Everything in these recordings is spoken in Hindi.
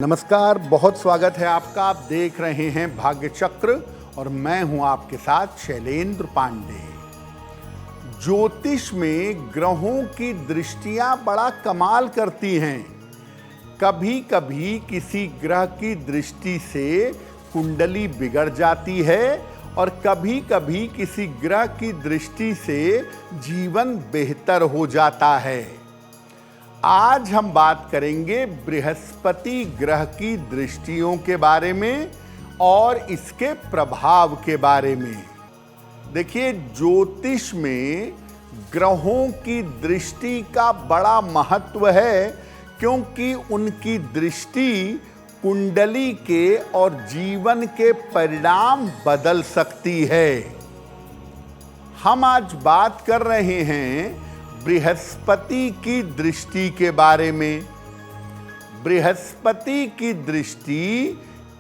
नमस्कार, बहुत स्वागत है आपका। आप देख रहे हैं भाग्य चक्र और मैं हूं आपके साथ शैलेंद्र पांडे। ज्योतिष में ग्रहों की दृष्टियां बड़ा कमाल करती हैं। कभी कभी किसी ग्रह की दृष्टि से कुंडली बिगड़ जाती है और कभी कभी किसी ग्रह की दृष्टि से जीवन बेहतर हो जाता है। आज हम बात करेंगे बृहस्पति ग्रह की दृष्टियों के बारे में और इसके प्रभाव के बारे में। देखिए, ज्योतिष में ग्रहों की दृष्टि का बड़ा महत्व है, क्योंकि उनकी दृष्टि कुंडली के और जीवन के परिणाम बदल सकती है। हम आज बात कर रहे हैं बृहस्पति की दृष्टि के बारे में। बृहस्पति की दृष्टि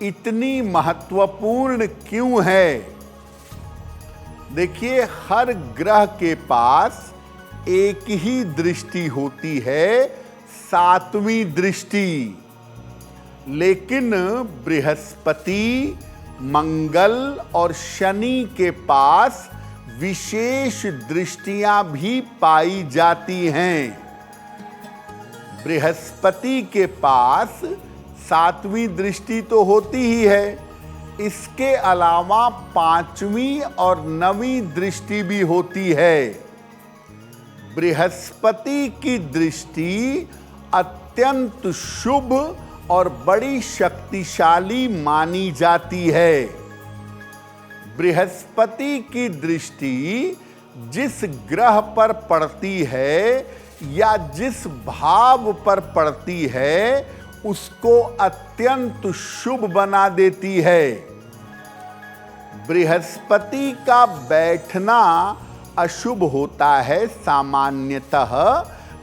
इतनी महत्वपूर्ण क्यों है? देखिए, हर ग्रह के पास एक ही दृष्टि होती है, सातवीं दृष्टि। लेकिन बृहस्पति, मंगल और शनि के पास विशेष दृष्टियां भी पाई जाती हैं। बृहस्पति के पास सातवीं दृष्टि तो होती ही है, इसके अलावा पांचवीं और नवीं दृष्टि भी होती है। बृहस्पति की दृष्टि अत्यंत शुभ और बड़ी शक्तिशाली मानी जाती है। बृहस्पति की दृष्टि जिस ग्रह पर पड़ती है या जिस भाव पर पड़ती है, उसको अत्यंत शुभ बना देती है। बृहस्पति का बैठना अशुभ होता है सामान्यतः।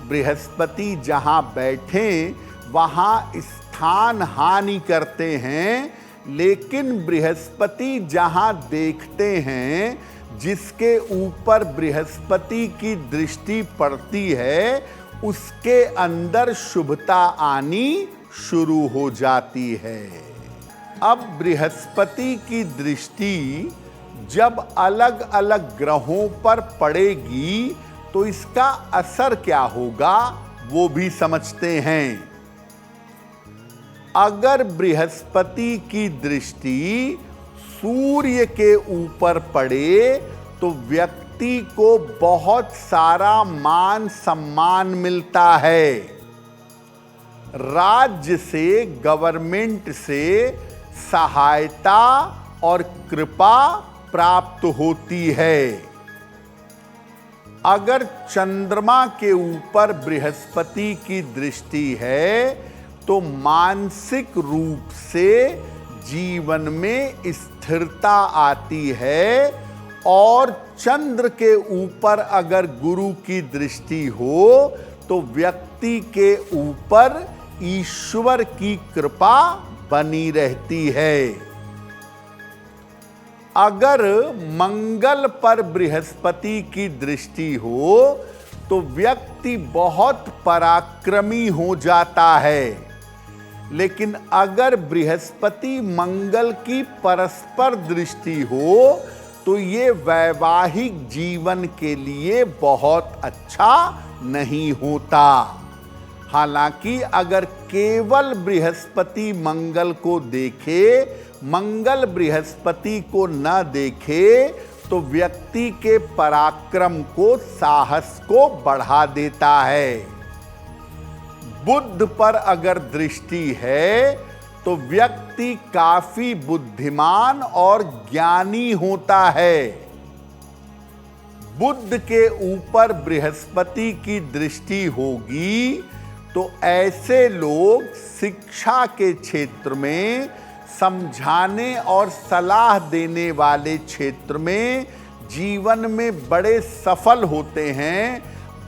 बृहस्पति जहां बैठे वहां स्थान हानि करते हैं, लेकिन बृहस्पति जहां देखते हैं, जिसके ऊपर बृहस्पति की दृष्टि पड़ती है, उसके अंदर शुभता आनी शुरू हो जाती है। अब बृहस्पति की दृष्टि जब अलग अलग ग्रहों पर पड़ेगी तो इसका असर क्या होगा, वो भी समझते हैं। अगर बृहस्पति की दृष्टि सूर्य के ऊपर पड़े तो व्यक्ति को बहुत सारा मान सम्मान मिलता है। राज्य से, गवर्नमेंट से सहायता और कृपा प्राप्त होती है। अगर चंद्रमा के ऊपर बृहस्पति की दृष्टि है तो मानसिक रूप से जीवन में स्थिरता आती है, और चंद्र के ऊपर अगर गुरु की दृष्टि हो तो व्यक्ति के ऊपर ईश्वर की कृपा बनी रहती है। अगर मंगल पर बृहस्पति की दृष्टि हो तो व्यक्ति बहुत पराक्रमी हो जाता है। लेकिन अगर बृहस्पति मंगल की परस्पर दृष्टि हो तो ये वैवाहिक जीवन के लिए बहुत अच्छा नहीं होता। हालांकि अगर केवल बृहस्पति मंगल को देखे, मंगल बृहस्पति को न देखे, तो व्यक्ति के पराक्रम को, साहस को बढ़ा देता है। बुध पर अगर दृष्टि है तो व्यक्ति काफी बुद्धिमान और ज्ञानी होता है। बुध के ऊपर बृहस्पति की दृष्टि होगी तो ऐसे लोग शिक्षा के क्षेत्र में, समझाने और सलाह देने वाले क्षेत्र में जीवन में बड़े सफल होते हैं।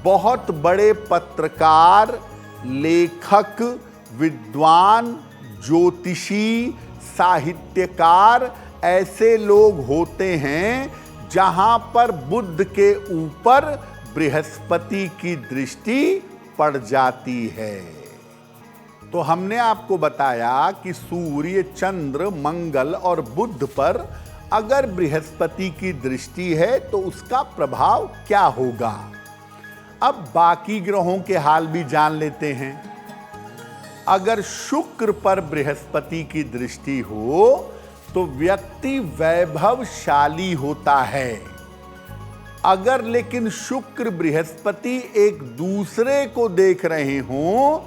बहुत बड़े पत्रकार, लेखक, विद्वान, ज्योतिषी, साहित्यकार ऐसे लोग होते हैं जहां पर बुध के ऊपर बृहस्पति की दृष्टि पड़ जाती है। तो हमने आपको बताया कि सूर्य, चंद्र, मंगल और बुध पर अगर बृहस्पति की दृष्टि है तो उसका प्रभाव क्या होगा। अब बाकी ग्रहों के हाल भी जान लेते हैं। अगर शुक्र पर बृहस्पति की दृष्टि हो तो व्यक्ति वैभवशाली होता है। अगर लेकिन शुक्र बृहस्पति एक दूसरे को देख रहे हों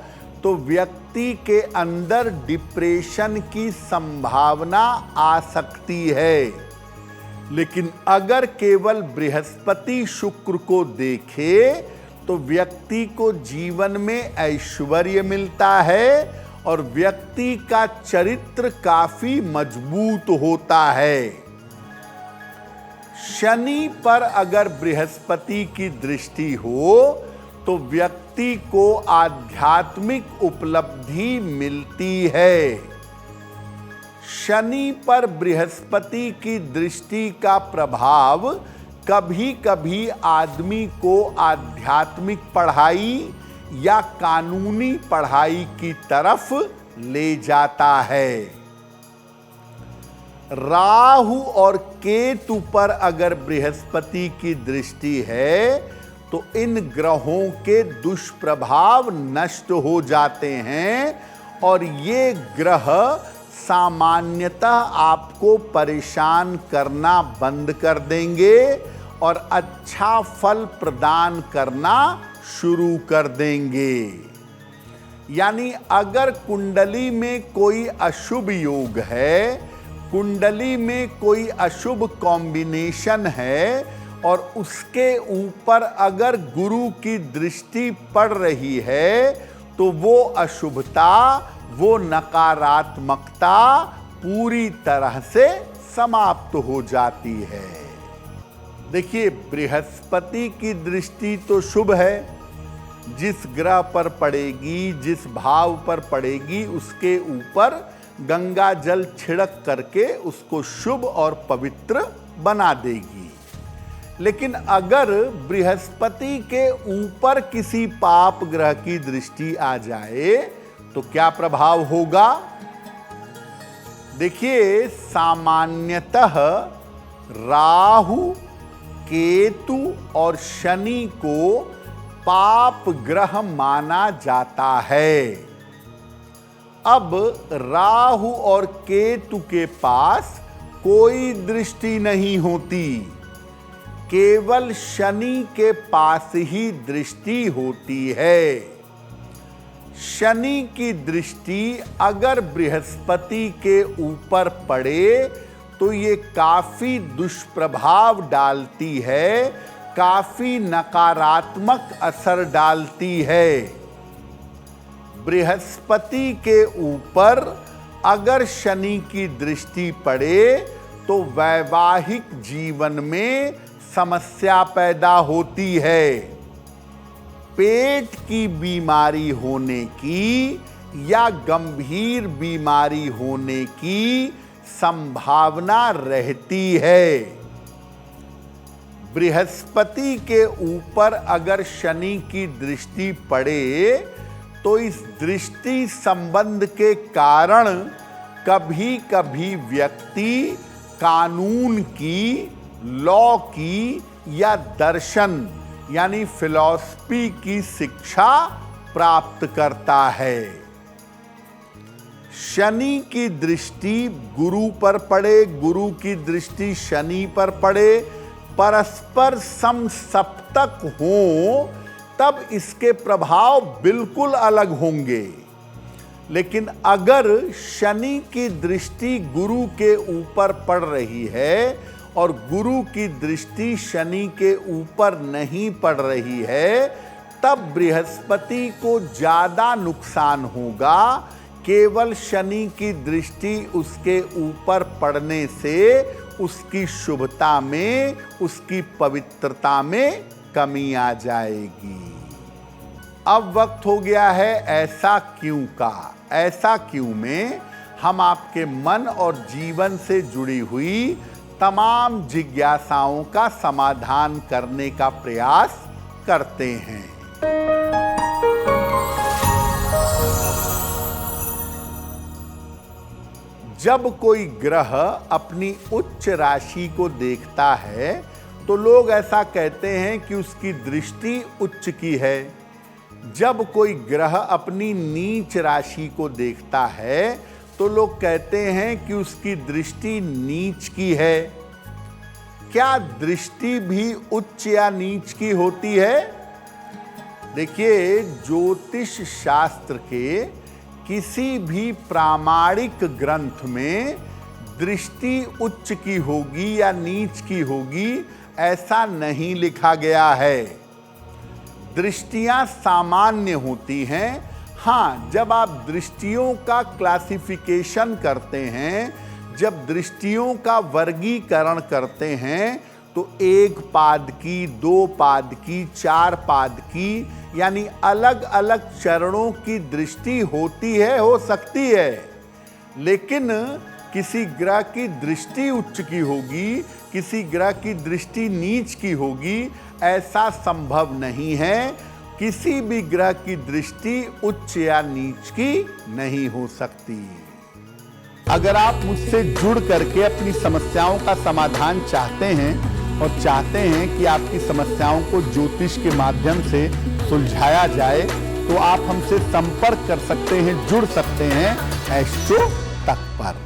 तो व्यक्ति के अंदर डिप्रेशन की संभावना आ सकती है। लेकिन अगर केवल बृहस्पति शुक्र को देखे तो व्यक्ति को जीवन में ऐश्वर्य मिलता है और व्यक्ति का चरित्र काफी मजबूत होता है। शनि पर अगर बृहस्पति की दृष्टि हो तो व्यक्ति को आध्यात्मिक उपलब्धि मिलती है। शनि पर बृहस्पति की दृष्टि का प्रभाव कभी कभी आदमी को आध्यात्मिक पढ़ाई या कानूनी पढ़ाई की तरफ ले जाता है। राहु और केतु पर अगर बृहस्पति की दृष्टि है तो इन ग्रहों के दुष्प्रभाव नष्ट हो जाते हैं और ये ग्रह सामान्यतः आपको परेशान करना बंद कर देंगे और अच्छा फल प्रदान करना शुरू कर देंगे। यानी अगर कुंडली में कोई अशुभ योग है, कुंडली में कोई अशुभ कॉम्बिनेशन है और उसके ऊपर अगर गुरु की दृष्टि पड़ रही है तो वो अशुभता, वो नकारात्मकता पूरी तरह से समाप्त हो जाती है। देखिए, बृहस्पति की दृष्टि तो शुभ है। जिस ग्रह पर पड़ेगी, जिस भाव पर पड़ेगी, उसके ऊपर गंगा जल छिड़क करके उसको शुभ और पवित्र बना देगी। लेकिन अगर बृहस्पति के ऊपर किसी पाप ग्रह की दृष्टि आ जाए तो क्या प्रभाव होगा। देखिए, सामान्यतः राहु, केतु और शनि को पाप ग्रह माना जाता है। अब राहु और केतु के पास कोई दृष्टि नहीं होती, केवल शनि के पास ही दृष्टि होती है। शनि की दृष्टि अगर बृहस्पति के ऊपर पड़े तो ये काफी दुष्प्रभाव डालती है, काफी नकारात्मक असर डालती है। बृहस्पति के ऊपर अगर शनि की दृष्टि पड़े तो वैवाहिक जीवन में समस्या पैदा होती है। पेट की बीमारी होने की या गंभीर बीमारी होने की संभावना रहती है। बृहस्पति के ऊपर अगर शनि की दृष्टि पड़े तो इस दृष्टि संबंध के कारण कभी कभी व्यक्ति कानून की, लॉ की या दर्शन यानी फिलॉसफी की शिक्षा प्राप्त करता है। शनि की दृष्टि गुरु पर पड़े, गुरु की दृष्टि शनि पर पड़े, परस्पर समसप्तक हो तब इसके प्रभाव बिल्कुल अलग होंगे। लेकिन अगर शनि की दृष्टि गुरु के ऊपर पड़ रही है और गुरु की दृष्टि शनि के ऊपर नहीं पड़ रही है तब बृहस्पति को ज्यादा नुकसान होगा। केवल शनि की दृष्टि उसके ऊपर पड़ने से उसकी शुभता में, उसकी पवित्रता में कमी आ जाएगी। अब वक्त हो गया है ऐसा क्यों का। ऐसा क्यों में हम आपके मन और जीवन से जुड़ी हुई तमाम जिज्ञासाओं का समाधान करने का प्रयास करते हैं। जब कोई ग्रह अपनी उच्च राशि को देखता है तो लोग ऐसा कहते हैं कि उसकी दृष्टि उच्च की है। जब कोई ग्रह अपनी नीच राशि को देखता है तो लोग कहते हैं कि उसकी दृष्टि नीच की है। क्या दृष्टि भी उच्च या नीच की होती है? देखिए, ज्योतिष शास्त्र के किसी भी प्रामाणिक ग्रंथ में दृष्टि उच्च की होगी या नीच की होगी ऐसा नहीं लिखा गया है। दृष्टियां सामान्य होती हैं। हाँ, जब आप दृष्टियों का क्लासिफिकेशन करते हैं, जब दृष्टियों का वर्गीकरण करते हैं तो 1 पाद की, 2 पाद की, 4 पाद की, यानी अलग अलग चरणों की दृष्टि होती है, हो सकती है। लेकिन किसी ग्रह की दृष्टि उच्च की होगी, किसी ग्रह की दृष्टि नीच की होगी, ऐसा संभव नहीं है। किसी भी ग्रह की दृष्टि उच्च या नीच की नहीं हो सकती। अगर आप मुझसे जुड़ करके अपनी समस्याओं का समाधान चाहते हैं और चाहते हैं कि आपकी समस्याओं को ज्योतिष के माध्यम से सुलझाया जाए, तो आप हमसे संपर्क कर सकते हैं, जुड़ सकते हैं एस्ट्रो तक पर।